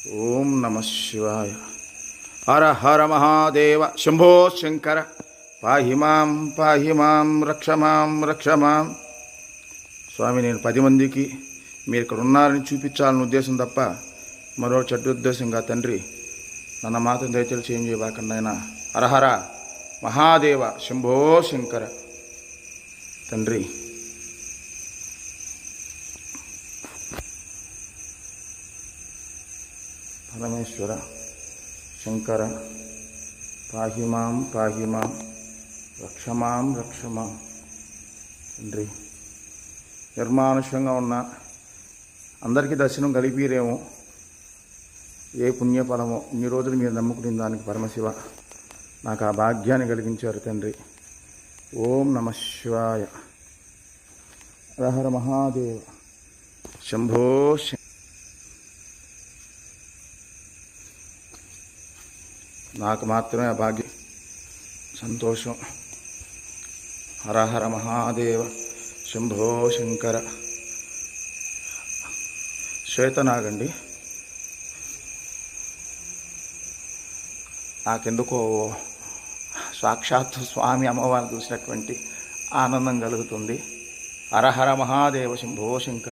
ఓం నమ శివాయ. హర హర మహాదేవ శంభో శంకర. పాహి మాం రక్ష మాం. స్వామి, నేను 10 మందికి మీరు ఇక్కడ ఉన్నారని చూపించాలన్న ఉద్దేశం తప్ప మరో చెడ్డ ఉద్దేశంగా తండ్రి నన్ను మాత్రం దయచేసి చేంజ్ చేయబాకండి ఆయన. హరహర మహాదేవ శంభో శంకర. తండ్రి పరమేశ్వర శంకర, పాహి మాం రక్ష మాం. తండ్రి, నిర్మానుష్యంగా ఉన్న అందరికీ దర్శనం కలిపిరేమో, ఏ పుణ్యఫలమో ఇన్ని రోజులు మీరు నమ్ముకునే దానికి పరమశివ నాకు ఆ భాగ్యాన్ని కలిగించారు తండ్రి. ఓం నమ శివాయ. హర మహాదేవ శంభో. నాకు మాత్రమే ఆ భాగ్యం, సంతోషం. హర హర మహాదేవ శంభో శంకర. శ్వేతనాగండి, నాకెందుకో సాక్షాత్తు స్వామి అమ్మవారిని చూసినటువంటి ఆనందం కలుగుతుంది. హర హర మహాదేవ శంభో శంకర.